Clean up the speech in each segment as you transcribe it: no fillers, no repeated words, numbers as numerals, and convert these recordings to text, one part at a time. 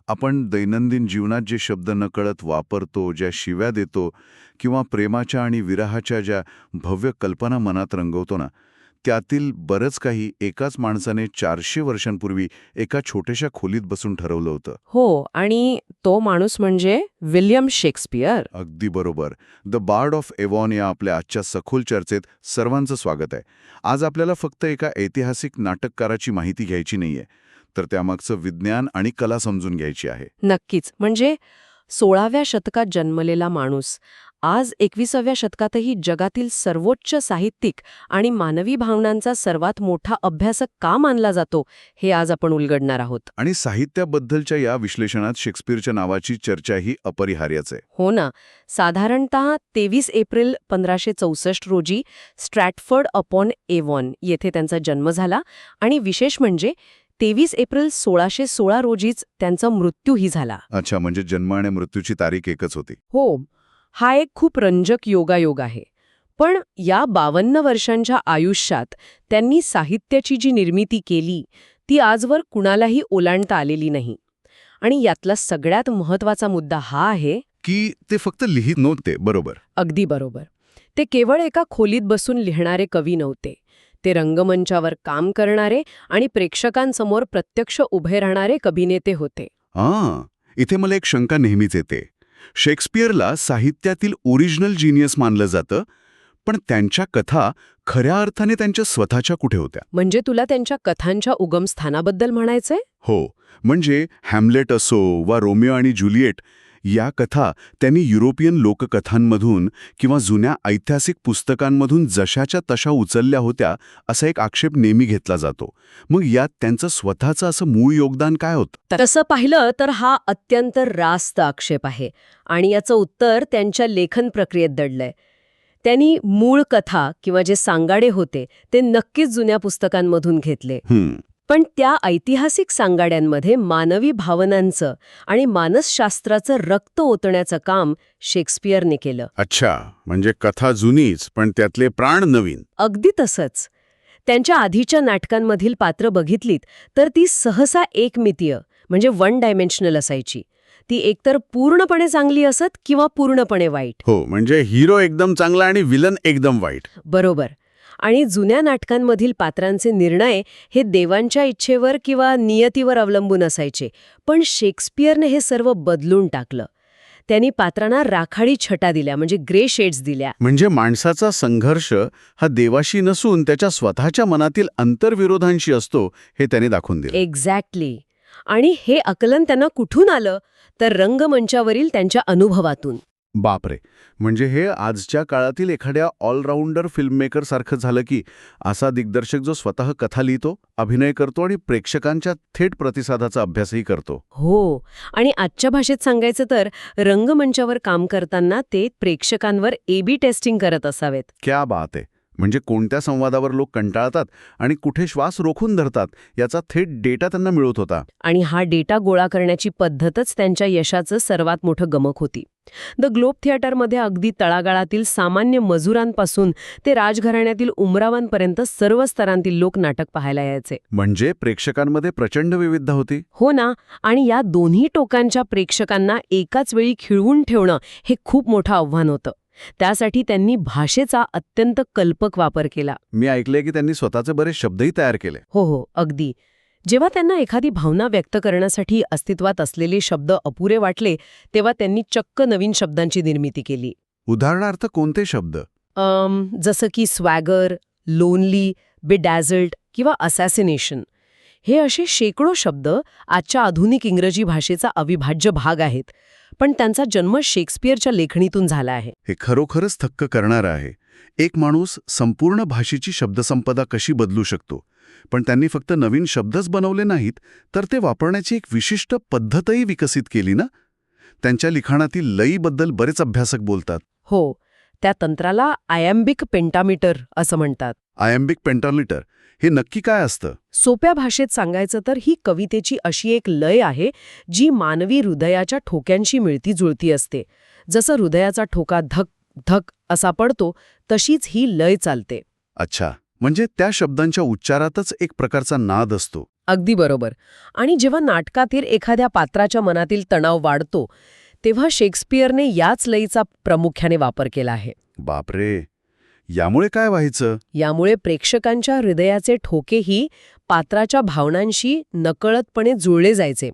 आपण दैनंदिन जीवनात जे शब्द नकळत वापरतो, ज्या शिव्या देतो किंवा प्रेमाच्या आणि विरहाच्या ज्या भव्य कल्पना मनात रंगवतो ना, त्यातील बरंच काही एकाच माणसाने 400 वर्षांपूर्वी एका छोट्याशा खोलीत बसून ठरवलं होतं. हो, आणि तो माणूस म्हणजे विल्यम शेक्सपियर. अगदी बरोबर. द बार्ड ऑफ एव्हॉन या आपल्या आजच्या सखोल चर्चेत सर्वांचं स्वागत आहे. आज आपल्याला फक्त एका ऐतिहासिक नाटककाराची माहिती घ्यायची नाहीये, तर त्यामागचं विज्ञान आणि कला समजून घ्यायची आहे. नक्कीच. म्हणजे 16व्या शतकात जन्मलेला माणूस आज 21व्या शतकातही जगातील सर्वोच्च साहित्यिक आणि मानवी भावनांचा सर्वात मोठा अभ्यासक का मानला जातो, हे आज आपण उलगडणार आहोत. आणि साहित्याबद्दलच्या या विश्लेषणात शेक्सपियरच्या नावाची चर्चाही अपरिहार्यच आहे. हो ना. साधारणतः 23 एप्रिल 1564 रोजी स्ट्रॅटफर्ड अपॉन एव्हॉन येथे त्यांचा जन्म झाला आणि विशेष म्हणजे 23 एप्रिल 1616 रोजीच त्यांचा मृत्यूही झाला. अच्छा, म्हणजे जन्म आणि मृत्यूची तारीख एकच होती. हो, हा एक खूप रंजक योगायोग आहे. पण या 52 वर्षांच्या आयुष्यात त्यांनी साहित्याची जी निर्मिती केली ती आजवर कुणालाही ओलांडता आलेली नाही. आणि यातला सगळ्यात महत्त्वाचा मुद्दा हा आहे की ते फक्त लिहित नव्हते. बरोबर. अगदी बरोबर. ते केवळ एका खोलीत बसून लिहिणारे कवी नव्हते. ते रंगमंचावर काम करणारे आणि प्रेक्षकांसमोर प्रत्यक्ष उभे राहणारे अभिनेते होते. इथे मला एक शंका नेहमीच येते. शेक्सपियरला साहित्यातील ओरिजिनल जिनियस मानलं जातं, पण त्यांच्या कथा खऱ्या अर्थाने त्यांच्या स्वतःच्या कुठे होत्या? म्हणजे तुला त्यांच्या कथांच्या उगमस्थानाबद्दल म्हणायचंय? हो, म्हणजे हॅम्लेट असो वा रोमिओ आणि ज्युलिएट या कथा त्यांनी युरोपियन लोककथांमधून किंवा जुन्या ऐतिहासिक पुस्तकांमधून जशाच्या तशा उचलल्या होत्या असा एक आक्षेप नेहमी घेतला जातो. मग यात त्यांचं स्वतःचं असं मूळ योगदान काय होतं? तसं पाहिलं तर हा अत्यंत रास्त आक्षेप आहे आणि याचं उत्तर त्यांच्या लेखन प्रक्रियेत दडलंय. त्यांनी मूळ कथा किंवा जे सांगाडे होते ते नक्कीच जुन्या पुस्तकांमधून घेतले, पण त्या ऐतिहासिक सांगाड्यांमध्ये मानवी भावनांचं आणि मानसशास्त्राचं रक्त ओतण्याचं काम शेक्सपियरने केलं. अच्छा, म्हणजे कथा जुनीच पण त्यातले प्राण नवीन. अगदी तसंच. त्यांच्या आधीच्या नाटकांमधील पात्र बघितलीत तर ती सहसा एकमितीय म्हणजे वन डायमेन्शनल असायची. ती एकतर पूर्णपणे चांगली असत किंवा पूर्णपणे वाईट. हो, म्हणजे हिरो एकदम चांगला आणि विलन एकदम वाईट. बरोबर. आणि जुन्या नाटकांमधील पात्रांचे निर्णय हे देवांच्या इच्छेवर किंवा नियतीवर अवलंबून असायचे, पण शेक्सपियरने हे सर्व बदलून टाकलं. त्यांनी पात्रांना राखाडी छटा दिल्या, म्हणजे ग्रे शेड्स दिल्या. म्हणजे माणसाचा संघर्ष हा देवाशी नसून त्याच्या स्वतःच्या मनातील अंतर्विरोधांशी असतो हे त्यांनी दाखवून दिलं. एक्झॅक्टली. आणि हे आकलन त्यांना कुठून आलं तर रंगमंचावरील त्यांच्या अनुभवातून. बापरे, म्हणजे हे आजच्या काळातील एखाद्या ऑलराऊंडर फिल्ममेकर सारखं झालं की असा दिग्दर्शक जो स्वतः कथा लिहितो, अभिनय करतो आणि प्रेक्षकांच्या थेट प्रतिसादाचा अभ्यासही करतो. हो, आणि आजच्या भाषेत सांगायचं तर रंगमंचावर काम करताना ते प्रेक्षकांवर A/B टेस्टिंग करत असावेत. क्या बात आहे. म्हणजे कोणत्या संवादावर लोक कंटाळतात आणि कुठे श्वास रोखून धरतात याचा थेट डेटा त्यांना मिळत होता. आणि हा डेटा गोळा करण्याची पद्धतच त्यांच्या यशाचं सर्वात मोठं गमक होती. द ग्लोब थिएटरमध्ये अगदी तळागाळातील सामान्य मजुरांपासून ते राजघराण्यातील उमरावांपर्यंत सर्व स्तरांतील लोक नाटक पाहायला यायचे. म्हणजे प्रेक्षकांमध्ये प्रचंड विविधता होती. हो ना. आणि या दोन्ही टोकांच्या प्रेक्षकांना एकाच वेळी खिळवून ठेवणं हे खूप मोठं आव्हान होतं. त्यासाठी त्यांनी भाषेचा अत्यंत कल्पक वापर केला. मी ऐकलंय की त्यांनी स्वतःचे बरेच शब्दही तयार केले. हो, अगदी. जेव्हा त्यांना एखादी भावना व्यक्त करण्यासाठी अस्तित्वात असलेले शब्द अपुरे वाटले तेव्हा त्यांनी चक्क नवीन शब्दांची निर्मिती केली. उदाहरणार्थ कोणते शब्द? जसं की स्वॅगर, लोनली, बेडॅझल्ड किंवा असॅसिनेशन. हे असे शेकडो शब्द आजच्या आधुनिक इंग्रजी भाषेचा अविभाज्य भाग आहेत, पण त्यांचा जन्म शेक्सपियरच्या लेखणीतून झाला आहे. हे खरोखरच थक्क करणारं आहे. एक माणूस संपूर्ण भाषेची शब्दसंपदा कशी बदलू शकतो, पण त्यांनी फक्त नवीन शब्दच बनवले नाहीत, तर ते वापरण्याची एक विशिष्ट पद्धतही विकसित केली ना. त्यांच्या लिखाणातील लयीबद्दल बरेच अभ्यासक बोलतात. हो, त्या तंत्राला आयॅम्बिक पेंटामीटर असं म्हणतात. आयॅम्बिक पेंटामीटर हे नक्की काय असतं? सोप्या भाषेत सांगायचं तर ही कवितेची अशी एक लय आहे जी मानवी हृदयाच्या ठोक्यांशी मिळती जुळती असते. जसं हृदयाचा ठोका धक धक असा पडतो तशीच ही लय चालते. अच्छा, म्हणजे त्या शब्दांच्या उच्चारातच एक प्रकारचा नाद असतो. अगदी बरोबर. आणि जेव्हा नाटकातील एखाद्या पात्राच्या मनातील तणाव वाढतो तेव्हा शेक्सपियरने याच लयीचा प्रामुख्याने वापर केला आहे. बापरे, यामुळे काय व्हायचं? यामुळे प्रेक्षकांच्या हृदयाचे ठोकेही पात्राच्या भावनांशी नकळतपणे जुळले जायचे.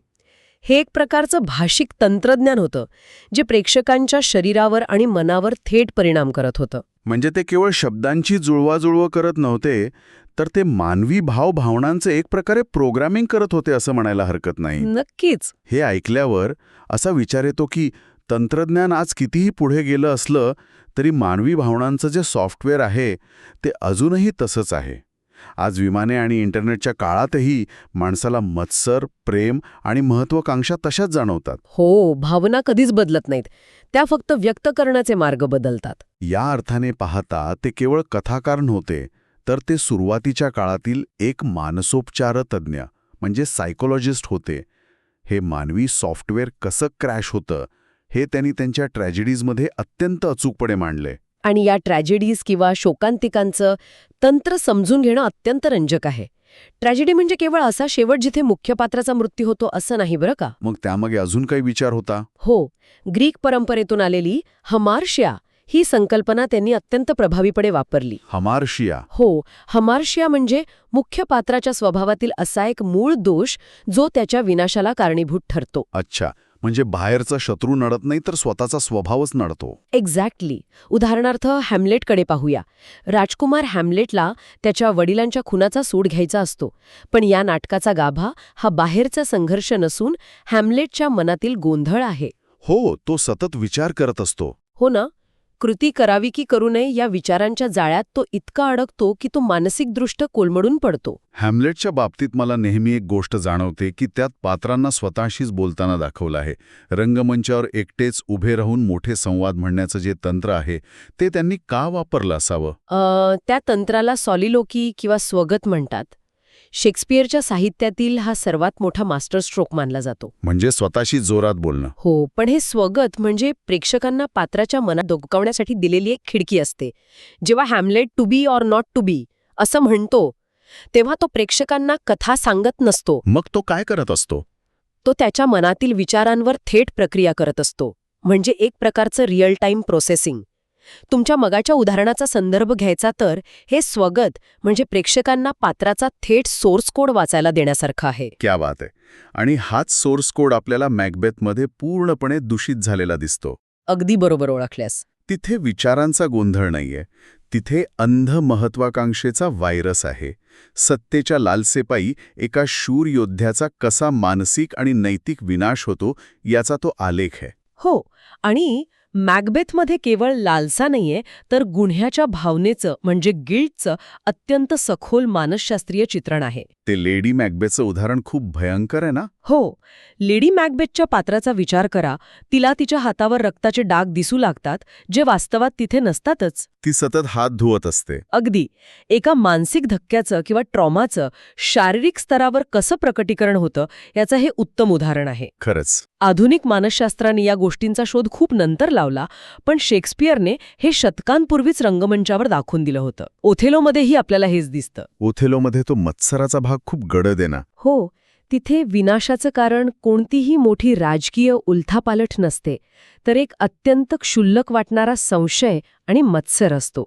हे एक प्रकारचं भाषिक तंत्रज्ञान होतं जे प्रेक्षकांच्या शरीरावर आणि मनावर थेट परिणाम करत होतं. म्हणजे ते केवळ शब्दांची जुळवाजुळव करत नव्हते, तर ते मानवी भावनांचं एक प्रकारे प्रोग्रामिंग करत होते असं म्हणायला हरकत नाही. नक्कीच. हे ऐकल्यावर असा विचार येतो की तंत्रज्ञान आज कितीही पुढे गेलं असलं तरी मानवी भावनांचं जे सॉफ्टवेअर आहे ते अजूनही तसंच आहे. आज विमाने आणि इंटरनेटच्या काळातही माणसाला मत्सर, प्रेम आणि महत्वाकांक्षा तशाच जाणवतात. हो, भावना कधीच बदलत नाहीत. त्या फक्त व्यक्त करण्याचे मार्ग बदलतात. या अर्थाने पाहता ते केवळ कथाकार नव्हते, तर ते सुरुवातीच्या काळातील एक मानसोपचार तज्ज्ञ म्हणजे सायकोलॉजिस्ट होते. हे मानवी सॉफ्टवेअर कसं क्रॅश होतं हे त्यांनी त्यांच्या ट्रॅजेडीजमध्ये अत्यंत अचूकपणे मांडले. आणि या ट्रॅजेडीज किंवा शोकांतिकांचं तंत्र समजून घेणं अत्यंत रंजक आहे. ट्रॅजेडी म्हणजे केवळ असा शेवट जिथे मुख्य पात्राचा मृत्यू होतो असं नाही बरं का. मग त्यामागे अजून काही विचार होता? हो, ग्रीक परंपरेतून आलेली हमार्शिया ही संकल्पना त्यांनी अत्यंत प्रभावीपणे वापरली. हमार्शिया? हो, हमार्शिया म्हणजे मुख्य पात्राच्या स्वभावातील असा एक मूळ दोष जो त्याच्या विनाशाला कारणीभूत ठरतो. अच्छा, म्हणजे बाहेरचा शत्रू नडत नाही तर स्वतःचा स्वभावच नडतो. एक्झॅक्टली. उदाहरणार्थ हॅम्लेटकडे पाहूया. राजकुमार हॅम्लेटला त्याच्या वडिलांच्या खुनाचा सूड घ्यायचा असतो, पण या नाटकाचा गाभा हा बाहेरचा संघर्ष नसून हॅम्लेटच्या मनातील गोंधळ आहे. हो, तो सतत विचार करत असतो. हो ना. कृती करावी की करू नये या विचारांच्या जाळ्यात तो इतका अडकतो की तो मानसिकदृष्ट्या कोलमडून पडतो. हॅम्लेटच्या बाबतीत मला नेहमी एक गोष्ट जाणवते की त्यात पात्रांना स्वतःशीच बोलताना दाखवलं आहे. रंगमंचावर एकटेच उभे राहून मोठे संवाद म्हणण्याचं जे तंत्र आहे ते त्यांनी का वापरलं असावं? त्या तंत्राला सॉलिलोकी किंवा स्वगत म्हणतात. शेक्सपियरच्या साहित्यातील हा सर्वात मोठा मास्टरस्ट्रोक मानला जातो. म्हणजे स्वतःशी जोरात बोलणं. हो, पण हे स्वगत म्हणजे प्रेक्षकांना पात्राच्या मनात डोकावण्यासाठी दिलेली एक खिडकी असते. जेव्हा Hamlet to be or not to be असं म्हणतो तेव्हा तो प्रेक्षकांना कथा सांगत नसतो. मग तो काय करत असतो? तो त्याच्या मनातील विचारांवर थेट प्रक्रिया करत असतो. म्हणजे एक प्रकारचं रिअल टाईम प्रोसेसिंग. तुमच्या मगाच्या उदाहरणाचा संदर्भ घ्यायचा तर हे स्वगत म्हणजे प्रेक्षकांना पात्राचा थेट सोर्स कोड वाचायला देण्यासारखं आहे. क्या बात आहे. आणि हाच सोर्स कोड आपल्याला मॅकबेथमध्ये पूर्णपणे दूषित झालेला दिसतो. अगदी बरोबर ओळखल्यास. तिथे विचारांचा गोंधळ नाहीये, तिथे अंध महत्वाकांक्षेचा व्हायरस आहे. सत्तेच्या लालसेपायी एका शूर योद्ध्याचा कसा मानसिक आणि नैतिक विनाश होतो याचा तो आलेख आहे. हो, आणि मॅकबेथमध्ये केवळ लालसा नाहीये तर गुन्ह्याच्या भावनेचं म्हणजे गिल्टचं अत्यंत सखोल मानसशास्त्रीय चित्रण आहे. ते लेडी मॅकबेथचं उदाहरण खूप भयंकर आहे ना? हो, लेडी मॅकबेथच्या पात्राचा विचार करा. तिला तिच्या हातावर रक्ताचे डाग दिसू लागतात जे वास्तवात तिथे नसतातच. ती सतत हात धुवत असते. अगदी. एका मानसिक धक्क्याचं किंवा ट्रॉमाचं शारीरिक स्तरावर कसं प्रकटीकरण होतं याचं हे उत्तम उदाहरण आहे. खरंच. आधुनिक मानसशास्त्राने या गोष्टींचा शोध खूप नंतर लावला, पण शेक्सपियरने हे शतकांपूर्वीच रंगमंचावर दाखवून दिलं होतं. ओथेलोमध्येही आपल्याला हेच दिसतं. ओथेलोमध्ये तो मत्सराचा भाग खूप गडद आहे ना? हो, तिथे विनाशाचं कारण कोणतीही मोठी राजकीय उलथापालट नसते, तर एक अत्यंत क्षुल्लक वाटणारा संशय आणि मत्सर असतो.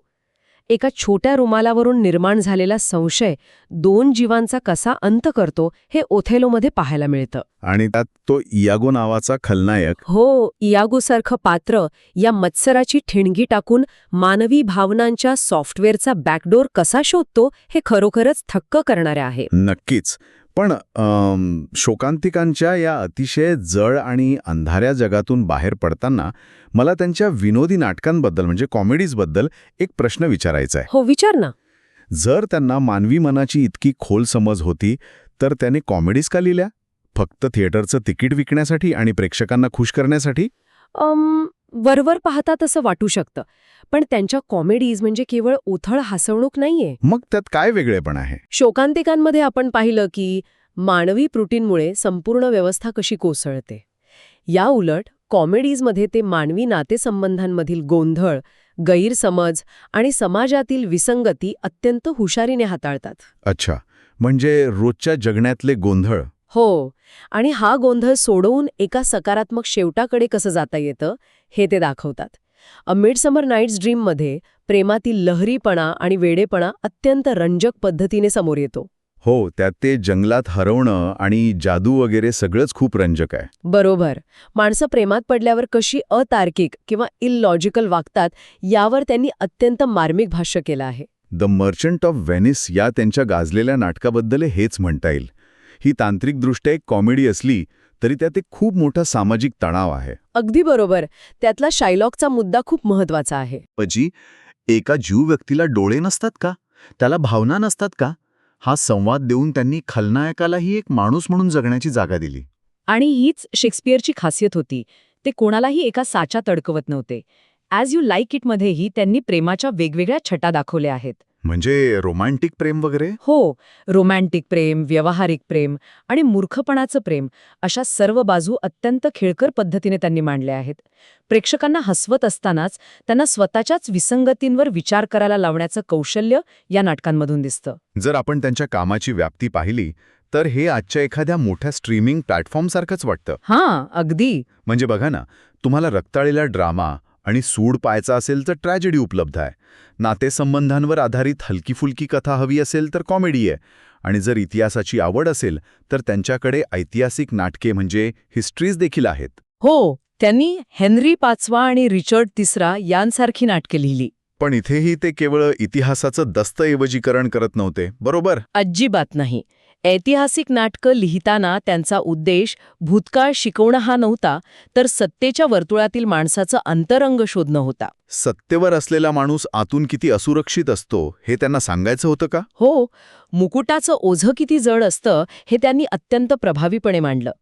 एका छोट्या रुमालावरून निर्माण झालेला संशय 2 जीवांचा कसा अंत करतो हे ओथेलोमध्ये पाहायला मिळतं. आणि त्यात तो इयागो नावाचा खलनायक. हो, इयागोसारखं पात्र या मत्सराची ठिणगी टाकून मानवी भावनांच्या सॉफ्टवेअरचा बॅकडोर कसा शोधतो हे खरोखरच थक्क करणारे आहे. नक्कीच. पण शोकांतिकांच्या या अतिशय जड आणि अंधाऱ्या जगातून बाहेर पडताना मला त्यांच्या विनोदी नाटकांबद्दल म्हणजे कॉमेडीजबद्दल एक प्रश्न विचारायचा आहे. हो, विचार ना. जर त्यांना मानवी मनाची इतकी खोल समज होती तर त्याने कॉमेडीज का लिहिल्या? फक्त थिएटरचं तिकीट विकण्यासाठी आणि प्रेक्षकांना खुश करण्यासाठी? वरवर पाहता तसं वाटू शकतं, पण त्यांच्या कॉमेडीज म्हणजे केवळ उथळ हसवणूक नाहीये. मग त्यात काय वेगळेपण आहे? शोकांतिकांमध्ये आपण पाहिलं की मानवी त्रुटींमुळे संपूर्ण व्यवस्था कशी कोसळते. या उलट कॉमेडीजमध्ये ते मानवी नातेसंबंधांमधील गोंधळ, गैरसमज आणि समाजातील विसंगती अत्यंत हुशारीने हाताळतात. अच्छा, म्हणजे रोजच्या जगण्यातले गोंधळ. हो, आणि हा गोंधळ सोडवून एका सकारात्मक शेवटाकडे कसं जाता येतं हे ते दाखवतात. अ मिडसमर नाईट्स ड्रीममध्ये प्रेमातील लहरीपणा आणि वेडेपणा अत्यंत रंजक पद्धतीने समोर येतो. हो, त्यात ते जंगलात हरवणं आणि जादू वगैरे सगळंच खूप रंजक आहे. बरोबर. माणसं प्रेमात पडल्यावर कशी अतार्किक किंवा इलॉजिकल वागतात यावर त्यांनी अत्यंत मार्मिक भाष्य केलं आहे. द मर्चंट ऑफ व्हेनिस या त्यांच्या गाजलेल्या नाटकाबद्दल हेच म्हणता येईल. ही तांत्रिकदृष्ट्या एक कॉमेडी असली तरी त्यात एक खूप मोठा सामाजिक तणाव आहे. अगदी बरोबर. त्यातला शायलॉकचा मुद्दा खूप महत्वाचा आहे. पजी एका ज्यू व्यक्तीला डोळे नसतात का? त्याला भावना नसतात का? हा संवाद देऊन त्यांनी खलनायकालाही एक माणूस म्हणून जगण्याची जागा दिली. आणि हीच शेक्सपियरची खासियत होती. ते कोणालाही एका साच्यात अडकवत नव्हते. ॲज यू लाईक इटमध्येही त्यांनी प्रेमाच्या वेगवेगळ्या छटा दाखवल्या आहेत. म्हणजे रोमॅन्टिक प्रेम वगैरे? हो, रोमॅन्टिक प्रेम, व्यावहारिक प्रेम आणि मूर्खपणाचं प्रेम अशा सर्व बाजू अत्यंत खेळकर पद्धतीने त्यांनी मांडल्या आहेत. प्रेक्षकांना हसवत असतानाच त्यांना स्वतःच्याच विसंगतींवर विचार करायला लावण्याचं कौशल्य या नाटकांमधून दिसतं. जर आपण त्यांच्या कामाची व्याप्ती पाहिली तर हे आजच्या एखाद्या मोठ्या स्ट्रीमिंग प्लॅटफॉर्मसारखंच वाटतं. हां, अगदी. म्हणजे बघा ना, तुम्हाला रक्ताळलेला ड्रामा आणि सूड पाहायचा असेल तर ट्रॅजेडी उपलब्ध आहे. नातेसंबंधांवर आधारित हलकीफुलकी कथा हवी असेल तर कॉमेडी आहे. आणि जर इतिहासाची आवड असेल तर त्यांच्याकडे ऐतिहासिक नाटके म्हणजे हिस्ट्रीज देखील आहेत. हो, त्यांनी हेनरी पाचवा आणि रिचर्ड तिसरा यांसारखी नाटके लिहिली. पण इथेही ते केवळ इतिहासाचं दस्तऐवजीकरण करत नव्हते, बरोबर? अजिबात नाही. ऐतिहासिक नाटकं लिहिताना त्यांचा उद्देश भूतकाळ शिकवणं हा नव्हता, तर सत्तेच्या वर्तुळातील माणसाचं अंतरंग शोधणं होता. सत्तेवर असलेला माणूस आतून किती असुरक्षित असतो हे त्यांना सांगायचं होतं का? हो, मुकुटाचं ओझं किती जड असतं हे त्यांनी अत्यंत प्रभावीपणे मांडलं.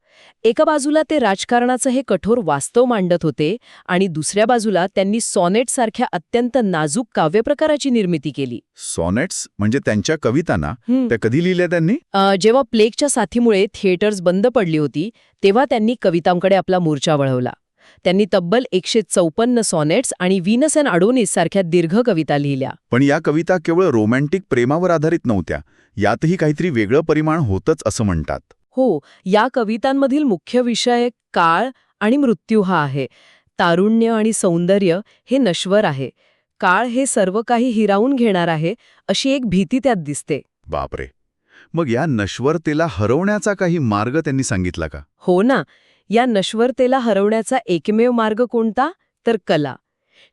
एका बाजूला ते राजकारणाचं हे कठोर वास्तव मांडत होते आणि दुसऱ्या बाजूला त्यांनी सॉनेटसारख्या अत्यंत नाजूक काव्यप्रकाराची निर्मिती केली. सॉनेट्स म्हणजे त्यांच्या कवितांना त्या कधी लिहिल्या त्यांनी? जेव्हा प्लेगच्या साथीमुळे थिएटर्स बंद पडली होती तेव्हा त्यांनी कवितांकडे आपला मोर्चा वळवला. त्यांनी तब्बल 154 सॉनेट्स आणि व्हीनस अँड अडोनिस सारख्या दीर्घ कविता लिहिल्या. पण या कविता केवळ रोमॅन्टिक प्रेमावर आधारित नव्हत्या. यातही काहीतरी वेगळं परिमाण होतंच असं म्हणतात. हो, या कवितांमधील मुख्य विषय काळ आणि मृत्यू हा आहे. तारुण्य आणि सौंदर्य हे नश्वर आहे. काळ हे सर्व काही हिरावून घेणार आहे अशी एक भीती त्यात दिसते. बापरे. मग या नश्वरतेला हरवण्याचा काही मार्ग त्यांनी सांगितला का? हो ना, या नश्वरतेला हरवण्याचा एकमेव मार्ग कोणता? तर कला.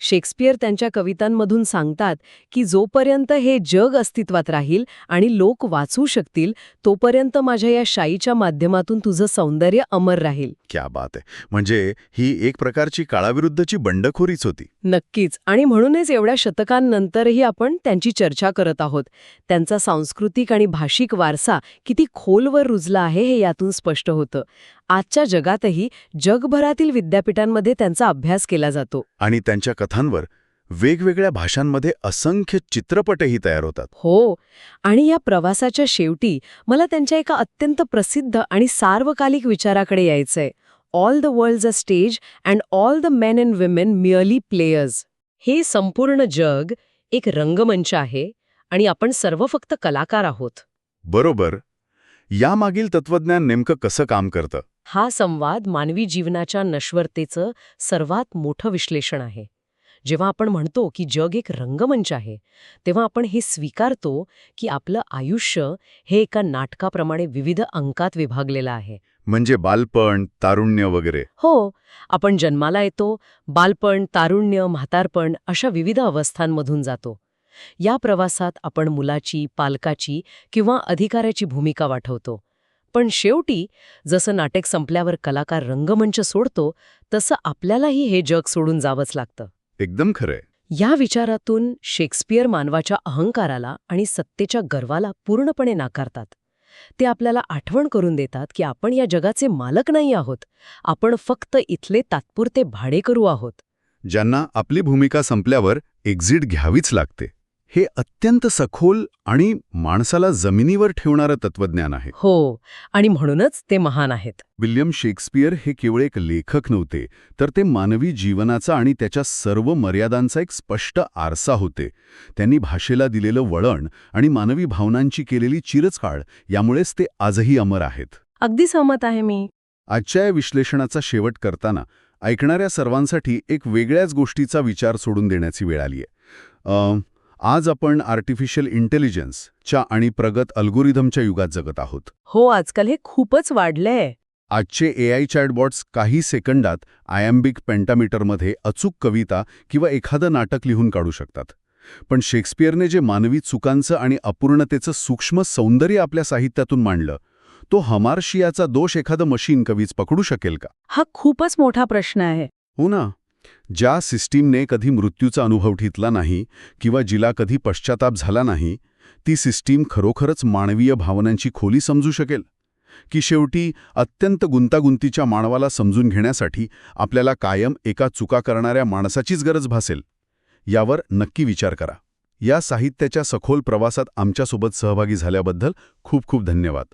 शेक्सपियर त्यांच्या कवितांमधून सांगतात की जोपर्यंत हे जग अस्तित्वात राहील आणि लोक वाचू शकतील तोपर्यंत माझ्या या शाईच्या माध्यमातून तुझं सौंदर्य अमर राहील. क्या बात आहे. म्हणजे ही एक प्रकारची काळाविरुद्धची बंडखोरीच होती. नक्कीच. आणि म्हणूनच एवढ्या शतकांनंतरही आपण त्यांची चर्चा करत आहोत. त्यांचा सांस्कृतिक आणि भाषिक वारसा किती खोलवर रुजला आहे हे यातून स्पष्ट होतं. आजच्या जगातही जगभरातील विद्यापीठांमध्ये त्यांचा अभ्यास केला जातो. आणि त्यांच्या कथांवर वेगवेगळ्या भाषांमध्ये असंख्य चित्रपटही तयार होतात. हो, आणि या प्रवासाच्या शेवटी मला त्यांच्या एका अत्यंत प्रसिद्ध आणि सार्वकालिक विचाराकडे यायचंय. All the world's a stage and all the men and women merely players. हे संपूर्ण जग एक रंगमंच आहे आणि आपण सर्व फक्त कलाकार आहोत. बरोबर. यामागील तत्वज्ञान नेमकं कसं काम करतं? हा संवाद मानवी जीवनाच्या नश्वरतेचं सर्वात मोठं विश्लेषण आहे. जेव्हा आपण म्हणतो की जग एक रंगमंच आहे तेव्हा आपण हे स्वीकारतो की आपलं आयुष्य हे एका नाटकाप्रमाणे विविध अंकात विभागलेलं आहे. म्हणजे बालपण, तारुण्य वगैरे. हो, आपण जन्माला येतो, बालपण, तारुण्य, म्हातारपण अशा विविध अवस्थांमधून जातो. या प्रवासात आपण मुलाची, पालकाची किंवा अधिकाऱ्याची भूमिका वाटवतो. पण शेवटी जसं नाटक संपल्यावर कलाकार रंगमंच सोडतो तसं आपल्यालाही हे जग सोडून जावंच लागतं. एकदम खरंय. या विचारातून शेक्सपियर मानवाच्या अहंकाराला आणि सत्तेच्या गर्वाला पूर्णपणे नाकारतात. ते आपल्याला आठवण करून देतात की आपण या जगाचे मालक नाही आहोत. आपण फक्त इथले तात्पुरते भाडेकरू आहोत. ज्यांना आपली भूमिका संपल्यावर एक्झिट घ्यावीच लागते. हे अत्यंत सखोल आणि माणसाला जमिनीवर ठेवणारं तत्वज्ञान आहे. हो, आणि म्हणूनच ते महान आहेत. विल्यम शेक्सपियर हे केवळ एक लेखक नव्हते, तर ते मानवी जीवनाचा आणि त्याच्या सर्व मर्यादांचा एक स्पष्ट आरसा होते. त्यांनी भाषेला दिलेलं वळण आणि मानवी भावनांची केलेली चिरचकाळ यामुळेच ते आजही अमर आहेत. अगदी सहमत आहे मी. आजच्या या विश्लेषणाचा शेवट करताना ऐकणाऱ्या सर्वांसाठी एक वेगळ्याच गोष्टीचा विचार सोडून देण्याची वेळ आली आहे. आज आपण आर्टिफिशियल इंटेलिजन्सच्या आणि प्रगत अल्गोरिदमच्या युगात जगत आहोत. हो, आजकाल हे खूपच वाढलंय. आजचे AI चॅटबॉट्स काही सेकंदात आयॅम्बिक पेंटामीटरमध्ये अचूक कविता किंवा एखादं नाटक लिहून काढू शकतात. पण शेक्सपियरने जे मानवी चुकांचं आणि अपूर्णतेचं सूक्ष्म सौंदर्य आपल्या साहित्यातून मांडलं, तो हमार्शियाचा दोष एखादं मशीन कवीच पकडू शकेल का? हा खूपच मोठा प्रश्न आहे. हो ना. ज्या सिस्टीमने कधी मृत्यूचा अनुभव घेतला नाही किंवा जिला कधी पश्चाताप झाला नाही, ती सिस्टीम खरोखरच मानवीय भावनांची खोली समजू शकेल? की शेवटी अत्यंत गुंतागुंतीच्या मानवाला समजून घेण्यासाठी आपल्याला कायम एका चुका करणाऱ्या माणसाचीच गरज भासेल? यावर नक्की विचार करा. या साहित्याच्या सखोल प्रवासात आमच्यासोबत सहभागी झाल्याबद्दल खूप खूप धन्यवाद.